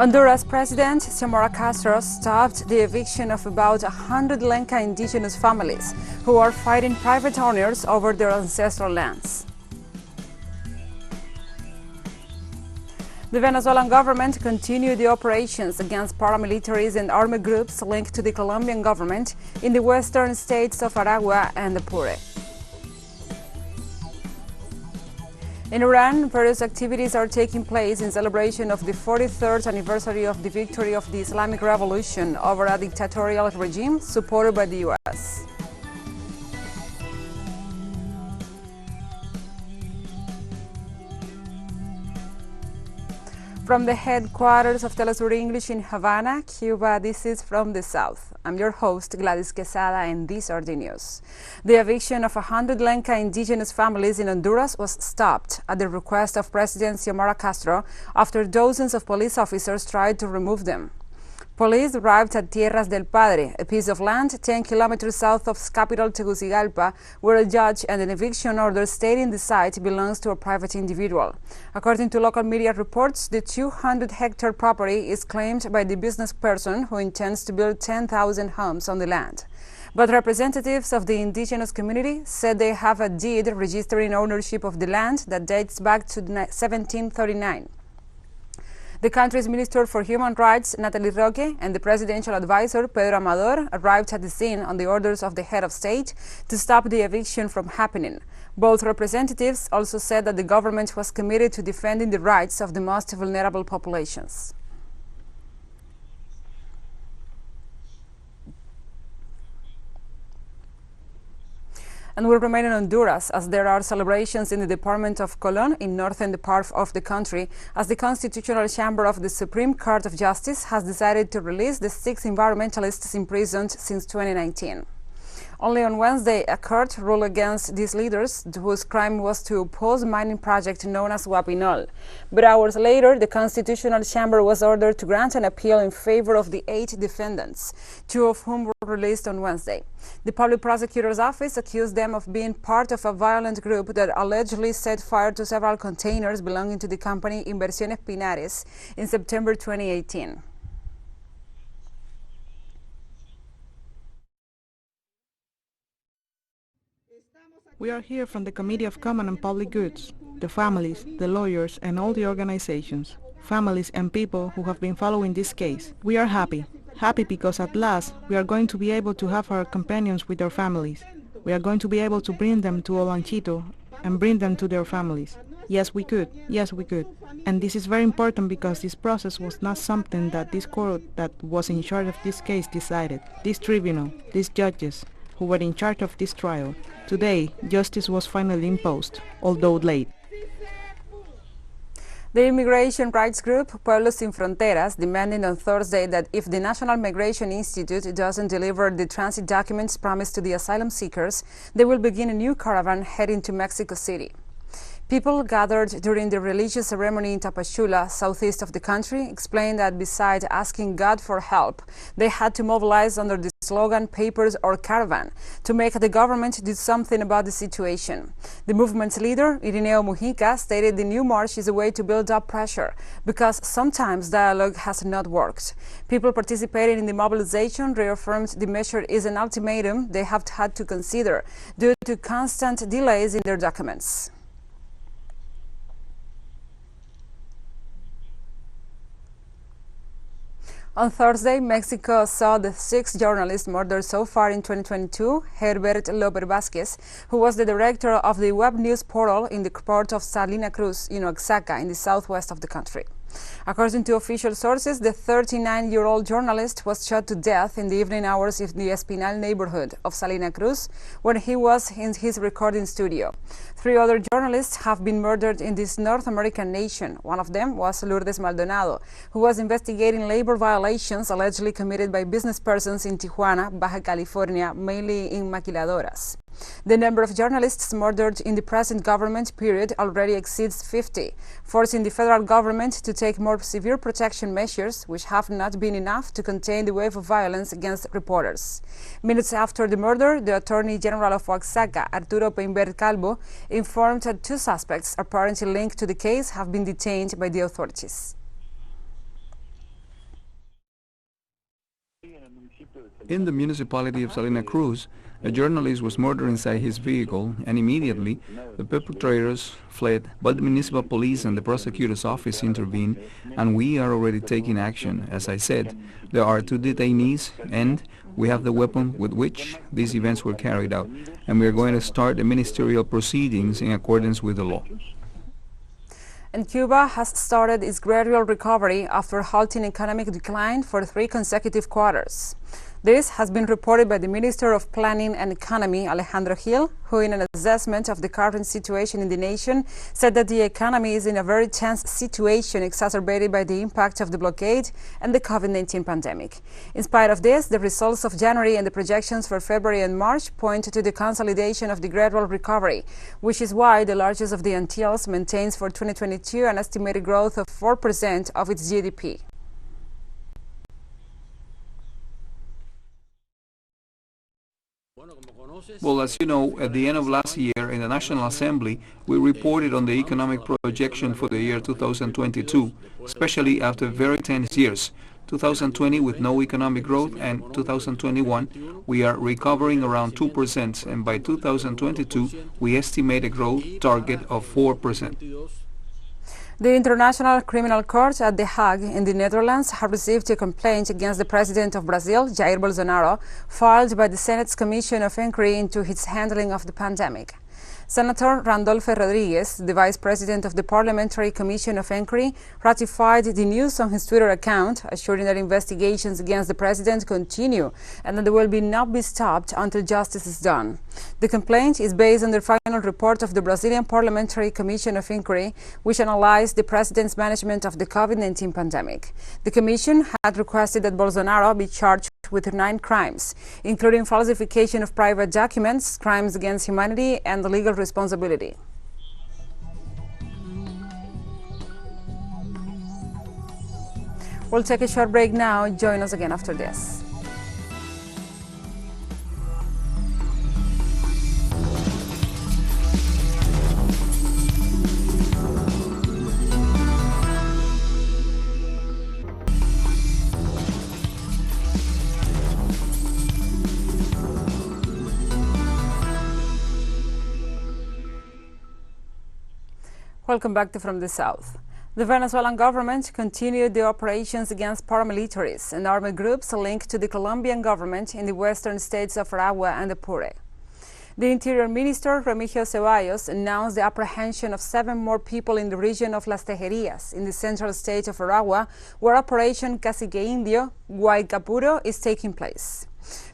Honduras President Xiomara Castro stopped the eviction of about 100 Lenca indigenous families who are fighting private owners over their ancestral lands. The Venezuelan government continued the operations against paramilitaries and army groups linked to the Colombian government in the western states of Aragua and Apure. In Iran, various activities are taking place in celebration of the 43rd anniversary of the victory of the Islamic Revolution over a dictatorial regime supported by the U.S. From the headquarters of TeleSUR English in Havana, Cuba, this is From the South. I'm your host, Gladys Quesada, and these are the news. The eviction of 100 Lenca indigenous families in Honduras was stopped at the request of President Xiomara Castro after dozens of police officers tried to remove them. Police arrived at Tierras del Padre, a piece of land 10 kilometers south of capital Tegucigalpa, where a judge and an eviction order stating the site belongs to a private individual. According to local media reports, the 200-hectare property is claimed by the business person who intends to build 10,000 homes on the land. But representatives of the indigenous community said they have a deed registering ownership of the land that dates back to 1739. The country's Minister for Human Rights, Natalie Roque, and the presidential advisor, Pedro Amador, arrived at the scene on the orders of the head of state to stop the eviction from happening. Both representatives also said that the government was committed to defending the rights of the most vulnerable populations. And will remain in Honduras, as there are celebrations in the department of Colón, in northern part of the country, as the Constitutional Chamber of the Supreme Court of Justice has decided to release the 6 environmentalists imprisoned since 2019. Only on Wednesday, a court ruled against these leaders, whose crime was to oppose a mining project known as Guapinol. But hours later, the Constitutional Chamber was ordered to grant an appeal in favor of the 8 defendants, 2 of whom were released on Wednesday. The public prosecutor's office accused them of being part of a violent group that allegedly set fire to several containers belonging to the company Inversiones Pinares in September 2018. We are here from the Committee of Common and Public Goods, the families, the lawyers, and all the organizations, families and people who have been following this case. We are happy because at last we are going to be able to have our companions with their families. We are going to be able to bring them to Olanchito and bring them to their families. Yes, we could. And this is very important because this process was not something that this court that was in charge of this case decided. This tribunal, these judges, who were in charge of this trial. Today, justice was finally imposed, although late. The immigration rights group Pueblos Sin Fronteras demanded on Thursday that if the National Migration Institute doesn't deliver the transit documents promised to the asylum seekers, they will begin a new caravan heading to Mexico City. People gathered during the religious ceremony in Tapachula, southeast of the country, explained that besides asking God for help, they had to mobilize under the slogan "Papers or Caravan" to make the government do something about the situation. The movement's leader, Irineo Mujica, stated the new march is a way to build up pressure because sometimes dialogue has not worked. People participating in the mobilization reaffirmed the measure is an ultimatum they have had to consider due to constant delays in their documents. On Thursday, Mexico saw the 6th journalist murdered so far in 2022, Herbert López Vázquez, who was the director of the web news portal in the port of Salina Cruz in Oaxaca, in the southwest of the country. According to official sources, the 39-year-old journalist was shot to death in the evening hours in the Espinal neighborhood of Salina Cruz when he was in his recording studio. 3 other journalists have been murdered in this North American nation. One of them was Lourdes Maldonado, who was investigating labor violations allegedly committed by business persons in Tijuana, Baja California, mainly in maquiladoras. The number of journalists murdered in the present government period already exceeds 50, forcing the federal government to take more severe protection measures, which have not been enough to contain the wave of violence against reporters. Minutes after the murder, the Attorney General of Oaxaca, Arturo Peinbert Calvo, informed that 2 suspects apparently linked to the case have been detained by the authorities. In the municipality of Salina Cruz, a journalist was murdered inside his vehicle, and immediately the perpetrators fled, but the municipal police and the prosecutor's office intervened, and we are already taking action. As I said, there are 2 detainees, and we have the weapon with which these events were carried out, and we are going to start the ministerial proceedings in accordance with the law. And Cuba has started its gradual recovery after halting economic decline for 3 consecutive quarters. This has been reported by the Minister of Planning and Economy, Alejandro Gil, who in an assessment of the current situation in the nation said that the economy is in a very tense situation exacerbated by the impact of the blockade and the COVID-19 pandemic. In spite of this, the results of January and the projections for February and March point to the consolidation of the gradual recovery, which is why the largest of the Antilles maintains for 2022 an estimated growth of 4% of its GDP. Well, as you know, at the end of last year in the National Assembly, we reported on the economic projection for the year 2022, especially after very tense years. 2020 with no economic growth, and 2021 we are recovering around 2%, and by 2022 we estimate a growth target of 4%. The International Criminal Court at The Hague in the Netherlands has received a complaint against the President of Brazil, Jair Bolsonaro, filed by the Senate's Commission of Inquiry into his handling of the pandemic. Senator Randolfo Rodriguez, the Vice President of the Parliamentary Commission of Inquiry, ratified the news on his Twitter account, assuring that investigations against the President continue and that they will not be stopped until justice is done. The complaint is based on the final report of the Brazilian Parliamentary Commission of Inquiry, which analyzed the President's management of the COVID-19 pandemic. The Commission had requested that Bolsonaro be charged with 9 crimes, including falsification of private documents, crimes against humanity, and legal responsibility. We'll take a short break now. Join us again after this. Welcome back to From the South. The Venezuelan government continued the operations against paramilitaries and armed groups linked to the Colombian government in the western states of Aragua and Apure. The Interior Minister, Remigio Ceballos, announced the apprehension of 7 more people in the region of Las Tejerias in the central state of Aragua, where Operation Cacique Indio Guaycapuro is taking place.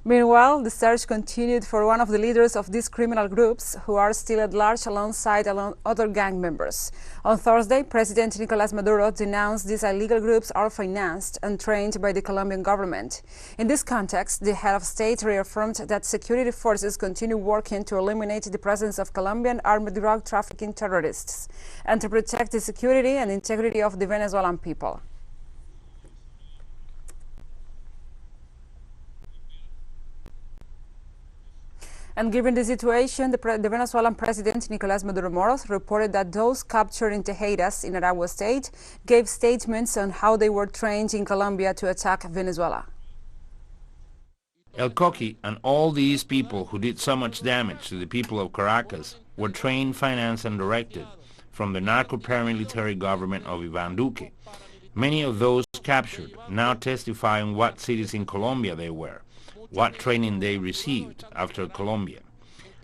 Meanwhile, the search continued for one of the leaders of these criminal groups, who are still at large alongside other gang members. On Thursday, President Nicolás Maduro denounced these illegal groups are financed and trained by the Colombian government. In this context, the head of state reaffirmed that security forces continue working to eliminate the presence of Colombian armed drug trafficking terrorists and to protect the security and integrity of the Venezuelan people. And given the situation, the Venezuelan President Nicolás Maduro Moros reported that those captured in Tejeras in Aragua State gave statements on how they were trained in Colombia to attack Venezuela. El Coqui and all these people who did so much damage to the people of Caracas were trained, financed, and directed from the narco-paramilitary government of Iván Duque. Many of those captured now testify in what cities in Colombia they were, what training they received after Colombia,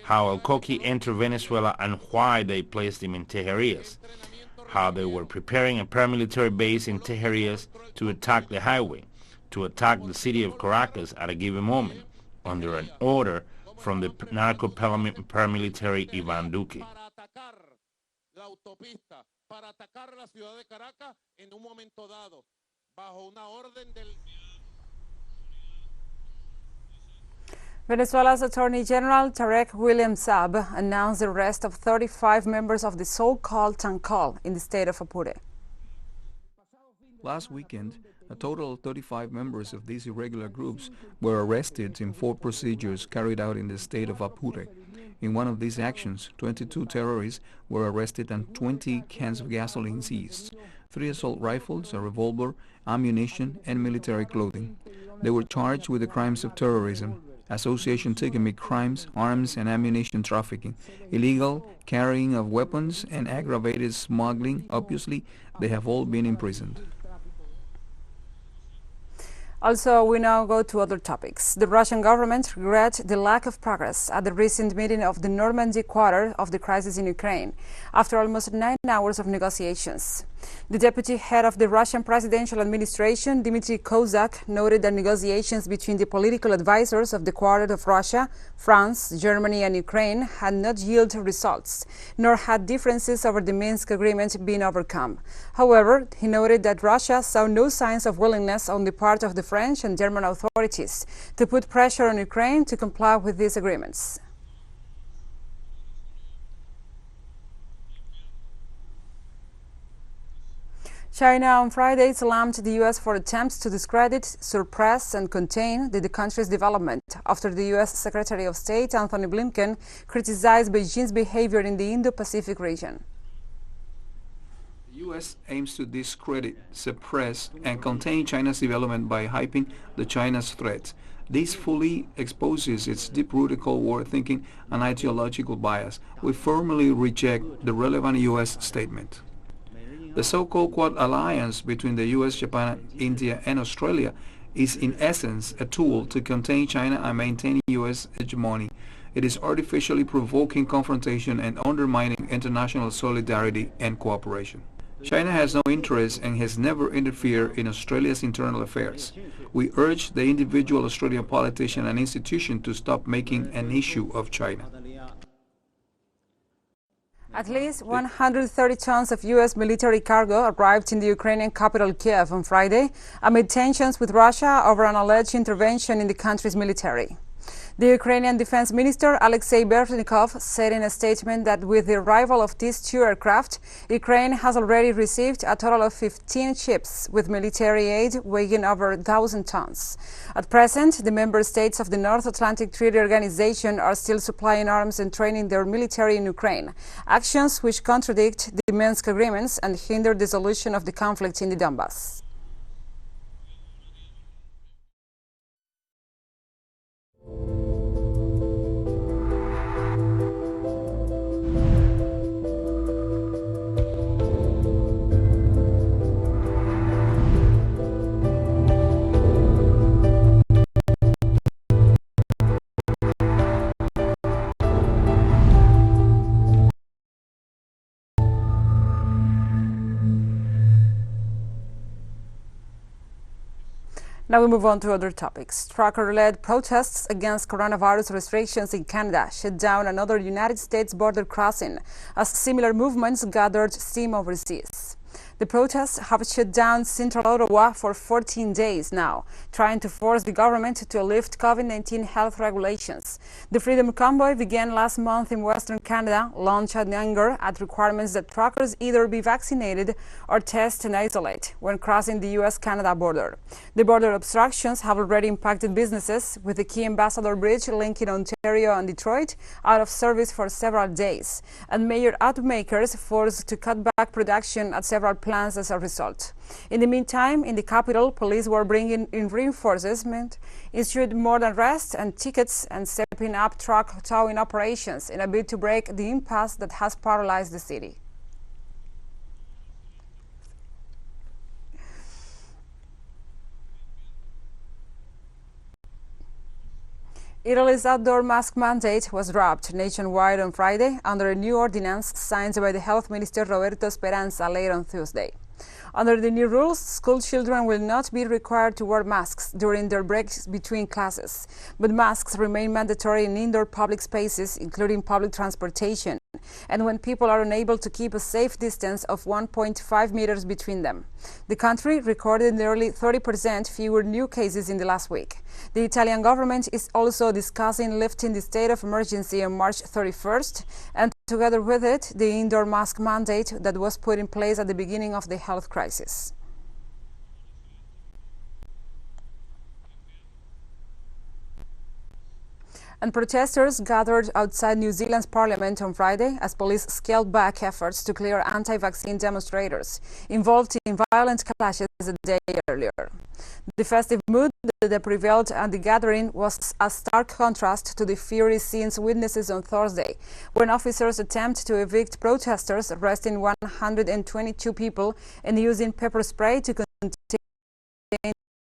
how El Coqui entered Venezuela and why they placed him in Tejerías, how they were preparing a paramilitary base in Tejerías to attack the highway, to attack the city of Caracas at a given moment, under an order from the narco-paramilitary Iván Duque. Venezuela's Attorney General Tarek William Saab announced the arrest of 35 members of the so-called Tancol in the state of Apure. Last weekend, a total of 35 members of these irregular groups were arrested in 4 procedures carried out in the state of Apure. In one of these actions, 22 terrorists were arrested and 20 cans of gasoline seized. 3 assault rifles, a revolver, ammunition, and military clothing. They were charged with the crimes of terrorism, association to commit crimes, arms and ammunition trafficking, illegal carrying of weapons, and aggravated smuggling. Obviously, they have all been imprisoned. Also, we now go to other topics. The Russian government regrets the lack of progress at the recent meeting of the Normandy quarter of the crisis in Ukraine, after almost 9 hours of negotiations. The deputy head of the Russian presidential administration, Dmitry Kozak, noted that negotiations between the political advisors of the Quartet of Russia, France, Germany and Ukraine had not yielded results, nor had differences over the Minsk agreement been overcome. However, he noted that Russia saw no signs of willingness on the part of the French and German authorities to put pressure on Ukraine to comply with these agreements. China on Friday slammed the U.S. for attempts to discredit, suppress and contain the country's development after the U.S. Secretary of State Anthony Blinken criticized Beijing's behavior in the Indo-Pacific region. The U.S. aims to discredit, suppress and contain China's development by hyping the China's threats. This fully exposes its deep-rooted Cold War thinking and ideological bias. We firmly reject the relevant U.S. statement. The so-called Quad alliance between the U.S., Japan, India and Australia is in essence a tool to contain China and maintain U.S. hegemony. It is artificially provoking confrontation and undermining international solidarity and cooperation. China has no interest and has never interfered in Australia's internal affairs. We urge the individual Australian politician and institution to stop making an issue of China. At least 130 tons of U.S. military cargo arrived in the Ukrainian capital Kiev on Friday amid tensions with Russia over an alleged intervention in the country's military. The Ukrainian Defense Minister Alexei Bereznikov said in a statement that with the arrival of these 2 aircraft, Ukraine has already received a total of 15 ships with military aid weighing over 1,000 tons. At present, the member states of the North Atlantic Treaty Organization are still supplying arms and training their military in Ukraine, actions which contradict the Minsk agreements and hinder the solution of the conflict in the Donbass. Now we move on to other topics. Trucker-led protests against coronavirus restrictions in Canada shut down another United States border crossing as similar movements gathered steam overseas. The protests have shut down central Ottawa for 14 days now, trying to force the government to lift COVID-19 health regulations. The Freedom Convoy began last month in Western Canada, launched in anger at requirements that truckers either be vaccinated or test and isolate when crossing the U.S.-Canada border. The border obstructions have already impacted businesses, with the key Ambassador Bridge linking Ontario and Detroit out of service for several days, and major automakers forced to cut back production at several plants as a result. In the meantime, in the capital, police were bringing in reinforcement, issued more arrests and tickets, and stepping up truck towing operations in a bid to break the impasse that has paralyzed the city. Italy's outdoor mask mandate was dropped nationwide on Friday under a new ordinance signed by the Health Minister Roberto Speranza late on Tuesday. Under the new rules, school children will not be required to wear masks during their breaks between classes, but masks remain mandatory in indoor public spaces, including public transportation, and when people are unable to keep a safe distance of 1.5 meters between them. The country recorded nearly 30% fewer new cases in the last week. The Italian government is also discussing lifting the state of emergency on March 31st, and together with it, the indoor mask mandate that was put in place at the beginning of the health crisis. And protesters gathered outside New Zealand's parliament on Friday as police scaled back efforts to clear anti-vaccine demonstrators involved in violent clashes a day earlier. The festive mood that prevailed at the gathering was a stark contrast to the fiery scenes witnessed on Thursday, when officers attempted to evict protesters, arresting 122 people and using pepper spray to contain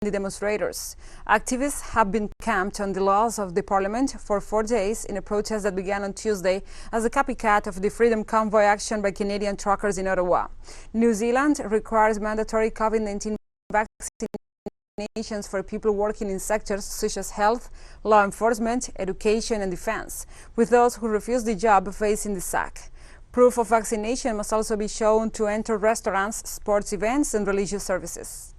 the demonstrators. Activists have been camped on the laws of the parliament for 4 days in a protest that began on Tuesday as a copycat of the Freedom Convoy action by Canadian truckers in Ottawa. New Zealand requires mandatory COVID-19 vaccinations for people working in sectors such as health, law enforcement, education and defense, with those who refuse the job facing the sack. Proof of vaccination must also be shown to enter restaurants, sports events and religious services.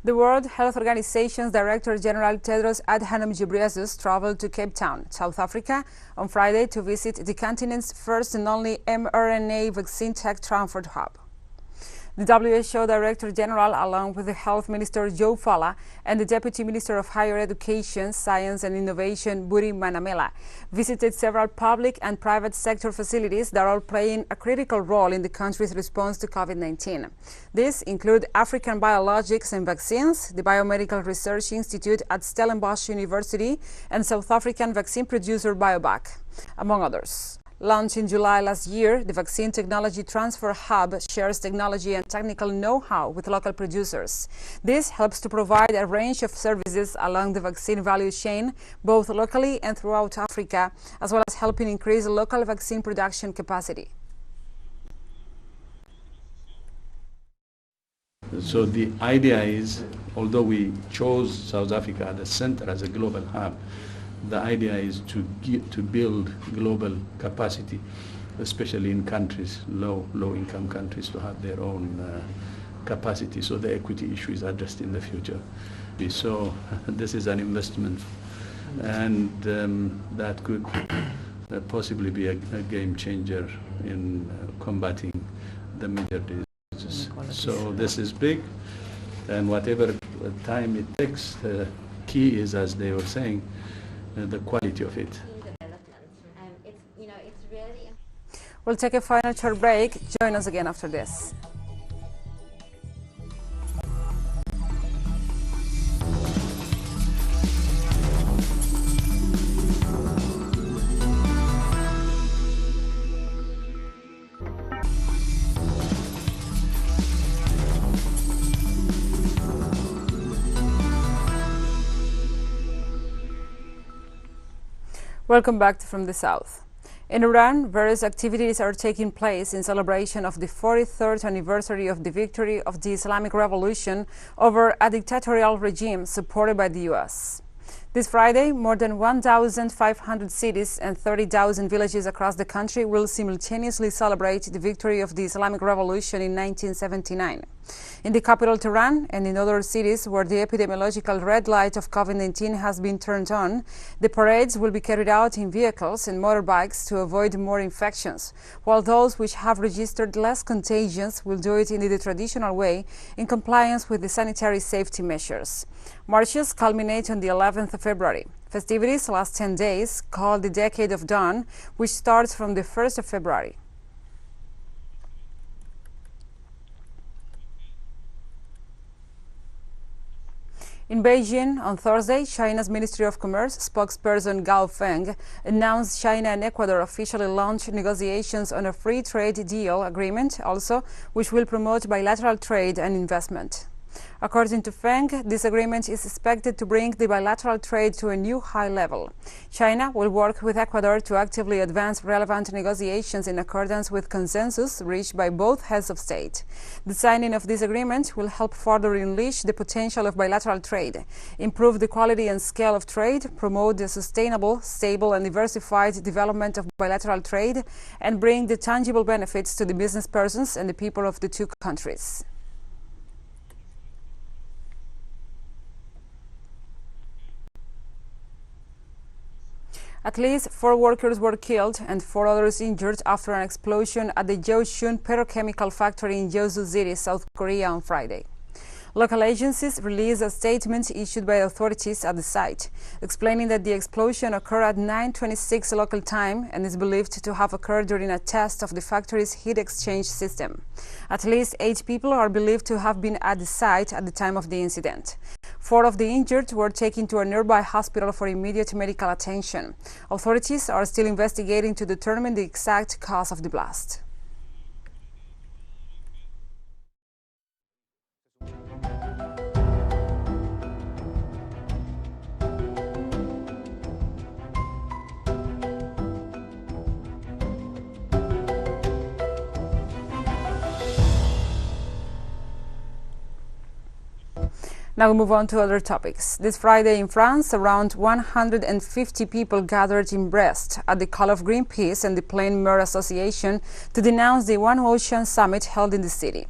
The World Health Organization's Director General Tedros Adhanom Ghebreyesus traveled to Cape Town, South Africa, on Friday to visit the continent's first and only mRNA vaccine tech transfer hub. The WHO Director General, along with the Health Minister Joe Fala and the Deputy Minister of Higher Education, Science and Innovation, Buri Manamela, visited several public and private sector facilities that are playing a critical role in the country's response to COVID-19. These include African Biologics and Vaccines, the Biomedical Research Institute at Stellenbosch University, and South African vaccine producer Biovac, among others. Launched in July last year, the Vaccine Technology Transfer Hub shares technology and technical know-how with local producers. This helps to provide a range of services along the vaccine value chain, both locally and throughout Africa, as well as helping increase local vaccine production capacity. So the idea is, although we chose South Africa at the center as a global hub, the idea is to build global capacity, especially in countries, low-income countries, to have their own capacity, so the equity issue is addressed in the future. So this is an investment, and that could possibly be a game changer in combating the major diseases. So this is big, and whatever time it takes, the key is, as they were saying, the quality of it. We'll take a final short break. Join us again after this. Welcome back From the South. In Iran, various activities are taking place in celebration of the 43rd anniversary of the victory of the Islamic Revolution over a dictatorial regime supported by the U.S. This Friday, more than 1,500 cities and 30,000 villages across the country will simultaneously celebrate the victory of the Islamic Revolution in 1979. In the capital Tehran and in other cities where the epidemiological red light of COVID-19 has been turned on, the parades will be carried out in vehicles and motorbikes to avoid more infections, while those which have registered less contagions will do it in the traditional way in compliance with the sanitary safety measures. Marches culminate on the 11th of February. Festivities last 10 days, called the Decade of Dawn, which starts from the 1st of February. In Beijing on Thursday, China's Ministry of Commerce spokesperson Gao Feng announced China and Ecuador officially launched negotiations on a free trade deal agreement, also, which will promote bilateral trade and investment. According to Feng, this agreement is expected to bring the bilateral trade to a new high level. China will work with Ecuador to actively advance relevant negotiations in accordance with consensus reached by both heads of state. The signing of this agreement will help further unleash the potential of bilateral trade, improve the quality and scale of trade, promote the sustainable, stable and diversified development of bilateral trade, and bring the tangible benefits to the business persons and the people of the two countries. At least 4 workers were killed and 4 others injured after an explosion at the Yeosun petrochemical factory in Yeosu City, South Korea on Friday. Local agencies released a statement issued by authorities at the site, explaining that the explosion occurred at 9:26 local time and is believed to have occurred during a test of the factory's heat exchange system. At least 8 people are believed to have been at the site at the time of the incident. 4 of the injured were taken to a nearby hospital for immediate medical attention. Authorities are still investigating to determine the exact cause of the blast. Now we move on to other topics. This Friday in France, around 150 people gathered in Brest at the call of Greenpeace and the Plain Mer Association to denounce the One Ocean Summit held in the city.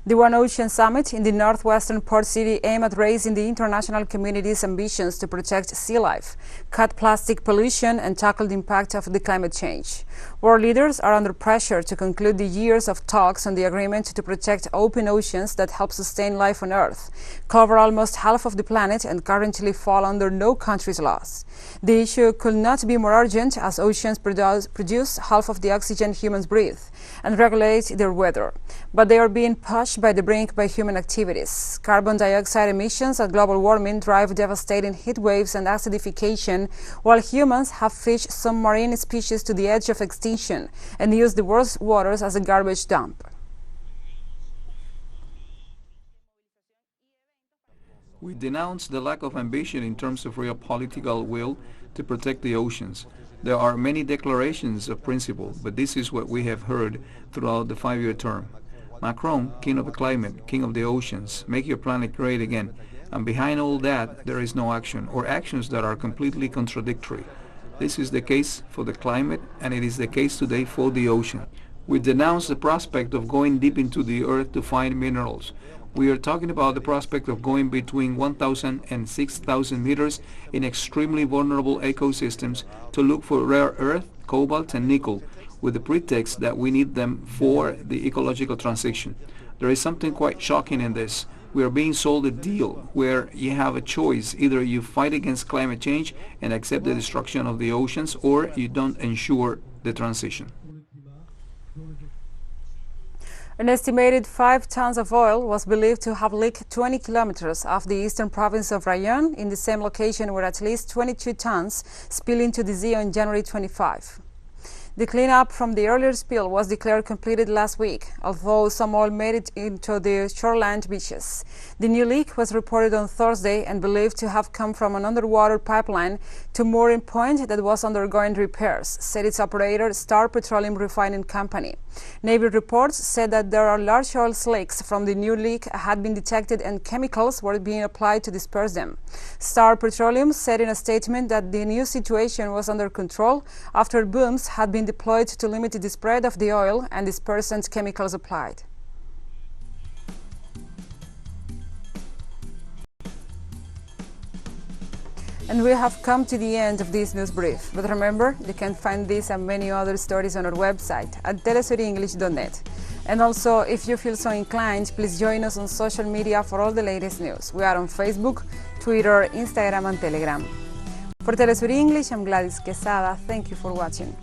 The One Ocean Summit in the northwestern port city aimed at raising the international community's ambitions to protect sea life, cut plastic pollution, and tackle the impact of the climate change. World leaders are under pressure to conclude the years of talks on the agreement to protect open oceans that help sustain life on Earth, cover almost half of the planet, and currently fall under no country's laws. The issue could not be more urgent, as oceans produce half of the oxygen humans breathe and regulate their weather. But they are being pushed by the brink by human activities. Carbon dioxide emissions and global warming drive devastating heat waves and acidification, while humans have fished some marine species to the edge of extinction and use the world's waters as a garbage dump. We denounce the lack of ambition in terms of real political will to protect the oceans. There are many declarations of principle, but this is what we have heard throughout the 5-year term. Macron, king of the climate, king of the oceans, make your planet great again. And behind all that, there is no action, or actions that are completely contradictory. This is the case for the climate, and it is the case today for the ocean. We denounce the prospect of going deep into the earth to find minerals. We are talking about the prospect of going between 1,000 and 6,000 meters in extremely vulnerable ecosystems to look for rare earth, cobalt, and nickel, with the pretext that we need them for the ecological transition. There is something quite shocking in this. We are being sold a deal where you have a choice. Either you fight against climate change and accept the destruction of the oceans, or you don't ensure the transition. An estimated 5 tons of oil was believed to have leaked 20 kilometers off the eastern province of Rayón, in the same location where at least 22 tons spilled into the sea on January 25. The cleanup from the earlier spill was declared completed last week, although some oil made it into the shoreland beaches. The new leak was reported on Thursday and believed to have come from an underwater pipeline to mooring point that was undergoing repairs, said its operator, Star Petroleum Refining Company. Navy reports said that there are large oil slicks from the new leak had been detected and chemicals were being applied to disperse them. Star Petroleum said in a statement that the new situation was under control after booms had been deployed to limit the spread of the oil and dispersant chemicals applied. And we have come to the end of this news brief. But remember, you can find this and many other stories on our website at telesurenglish.net. And also, if you feel so inclined, please join us on social media for all the latest news. We are on Facebook, Twitter, Instagram, and Telegram. For TeleSUR English, I'm Gladys Quesada. Thank you for watching.